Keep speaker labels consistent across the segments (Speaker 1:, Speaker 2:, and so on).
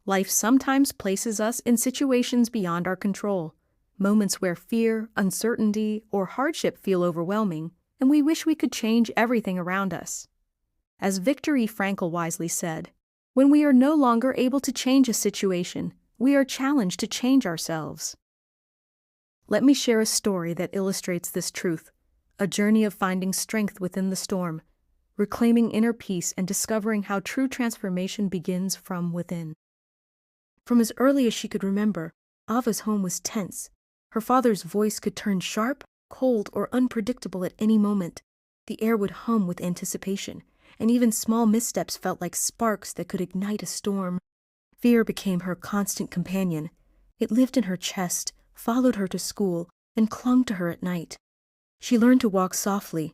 Speaker 1: Life sometimes places us in situations beyond our control, moments where fear, uncertainty, or hardship feel overwhelming, and we wish we could change everything around us. As Viktor E. Frankl wisely said, when we are no longer able to change a situation, we are challenged to change ourselves. Let me share a story that illustrates this truth, a journey of finding strength within the storm, reclaiming inner peace and discovering how true transformation begins from within. From as early as she could remember, Ava's home was tense. Her father's voice could turn sharp, cold, or unpredictable at any moment. The air would hum with anticipation, and even small missteps felt like sparks that could ignite a storm. Fear became her constant companion. It lived in her chest, followed her to school, and clung to her at night. She learned to walk softly,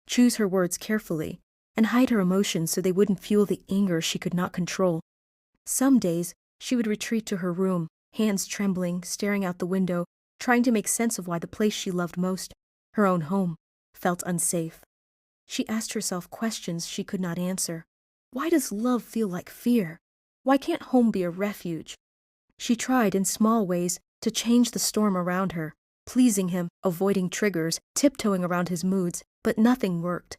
Speaker 1: choose her words carefully, and hide her emotions so they wouldn't fuel the anger she could not control. Some days, she would retreat to her room, hands trembling, staring out the window, trying to make sense of why the place she loved most, her own home, felt unsafe. She asked herself questions she could not answer. Why does love feel like fear? Why can't home be a refuge? She tried in small ways to change the storm around her, pleasing him, avoiding triggers, tiptoeing around his moods, but nothing worked.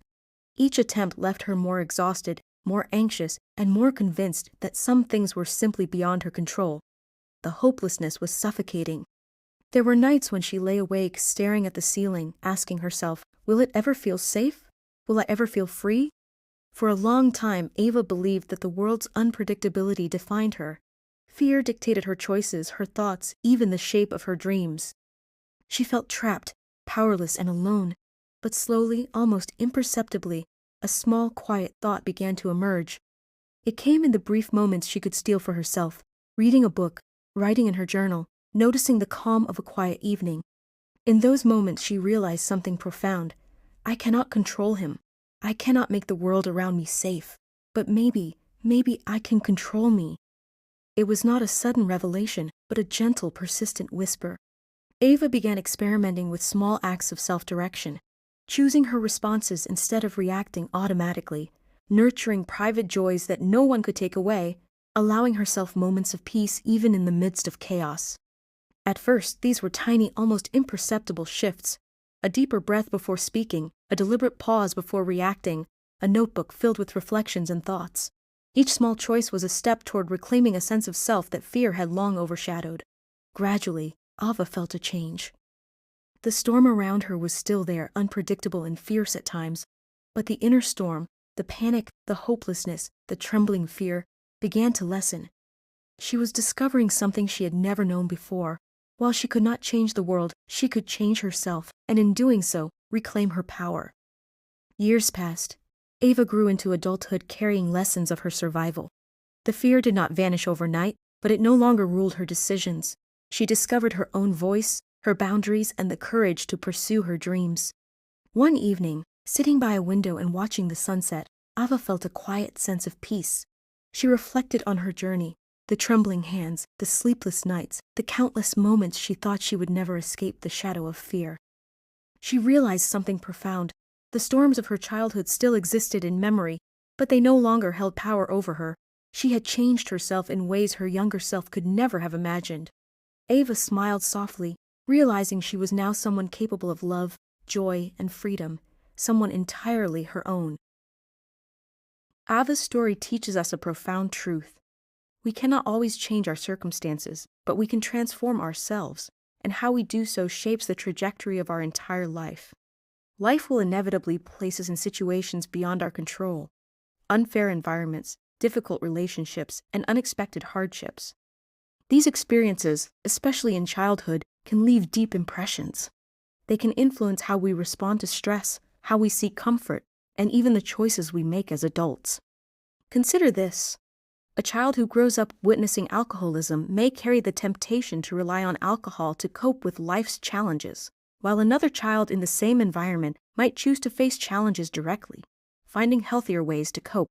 Speaker 1: Each attempt left her more exhausted, more anxious, and more convinced that some things were simply beyond her control. The hopelessness was suffocating. There were nights when she lay awake, staring at the ceiling, asking herself, will it ever feel safe? Will I ever feel free? For a long time, Ava believed that the world's unpredictability defined her. Fear dictated her choices, her thoughts, even the shape of her dreams. She felt trapped, powerless, and alone. But slowly, almost imperceptibly, a small, quiet thought began to emerge. It came in the brief moments she could steal for herself, reading a book, writing in her journal, noticing the calm of a quiet evening. In those moments she realized something profound. I cannot control him. I cannot make the world around me safe. But maybe I can control me. It was not a sudden revelation, but a gentle, persistent whisper. Ava began experimenting with small acts of self-direction, choosing her responses instead of reacting automatically, nurturing private joys that no one could take away, allowing herself moments of peace even in the midst of chaos. At first, these were tiny, almost imperceptible shifts. A deeper breath before speaking, a deliberate pause before reacting, a notebook filled with reflections and thoughts. Each small choice was a step toward reclaiming a sense of self that fear had long overshadowed. Gradually, Ava felt a change. The storm around her was still there, unpredictable and fierce at times, but the inner storm, the panic, the hopelessness, the trembling fear, began to lessen. She was discovering something she had never known before. While she could not change the world, she could change herself, and in doing so, reclaim her power. Years passed. Ava grew into adulthood carrying lessons of her survival. The fear did not vanish overnight, but it no longer ruled her decisions. She discovered her own voice, her boundaries, and the courage to pursue her dreams. One evening, sitting by a window and watching the sunset, Ava felt a quiet sense of peace. She reflected on her journey, the trembling hands, the sleepless nights, the countless moments she thought she would never escape the shadow of fear. She realized something profound. The storms of her childhood still existed in memory, but they no longer held power over her. She had changed herself in ways her younger self could never have imagined. Ava smiled softly, realizing she was now someone capable of love, joy, and freedom, someone entirely her own. Ava's story teaches us a profound truth. We cannot always change our circumstances, but we can transform ourselves, and how we do so shapes the trajectory of our entire life. Life will inevitably place us in situations beyond our control, unfair environments, difficult relationships, and unexpected hardships. These experiences, especially in childhood, can leave deep impressions. They can influence how we respond to stress, how we seek comfort, and even the choices we make as adults. Consider this. A child who grows up witnessing alcoholism may carry the temptation to rely on alcohol to cope with life's challenges, while another child in the same environment might choose to face challenges directly, finding healthier ways to cope.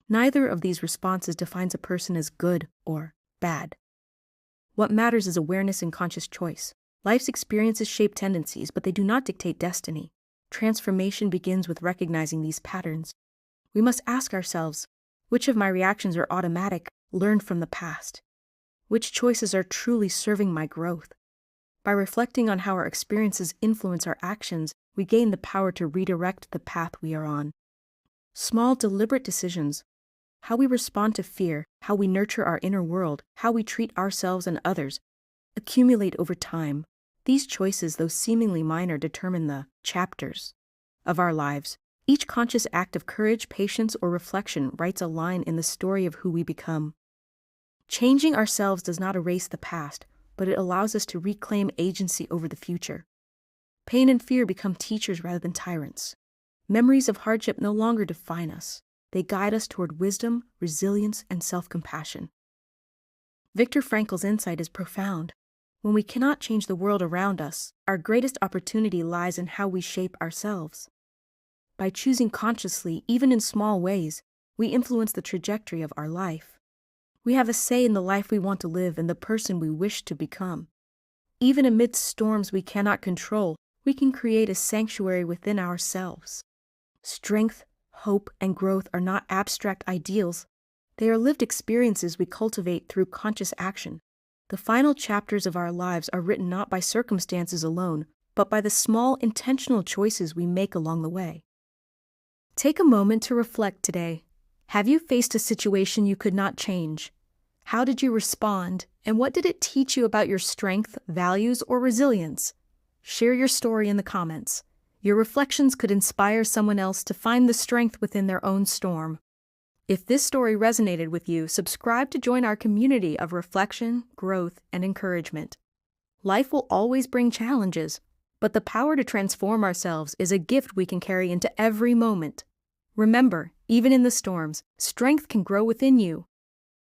Speaker 1: Neither of these responses defines a person as good or bad. What matters is awareness and conscious choice. Life's experiences shape tendencies, but they do not dictate destiny. Transformation begins with recognizing these patterns. We must ask ourselves, which of my reactions are automatic, learned from the past? Which choices are truly serving my growth? By reflecting on how our experiences influence our actions, we gain the power to redirect the path we are on. Small, deliberate decisions, how we respond to fear, how we nurture our inner world, how we treat ourselves and others, accumulate over time. These choices, though seemingly minor, determine the chapters of our lives. Each conscious act of courage, patience, or reflection writes a line in the story of who we become. Changing ourselves does not erase the past, but it allows us to reclaim agency over the future. Pain and fear become teachers rather than tyrants. Memories of hardship no longer define us. They guide us toward wisdom, resilience, and self-compassion. Viktor Frankl's insight is profound. When we cannot change the world around us, our greatest opportunity lies in how we shape ourselves. By choosing consciously, even in small ways, we influence the trajectory of our life. We have a say in the life we want to live and the person we wish to become. Even amidst storms we cannot control, we can create a sanctuary within ourselves. Strength, hope, and growth are not abstract ideals. They are lived experiences we cultivate through conscious action. The final chapters of our lives are written not by circumstances alone, but by the small, intentional choices we make along the way. Take a moment to reflect today. Have you faced a situation you could not change? How did you respond, and what did it teach you about your strength, values, or resilience? Share your story in the comments. Your reflections could inspire someone else to find the strength within their own storm. If this story resonated with you, subscribe to join our community of reflection, growth, and encouragement. Life will always bring challenges, but the power to transform ourselves is a gift we can carry into every moment. Remember, even in the storms, strength can grow within you.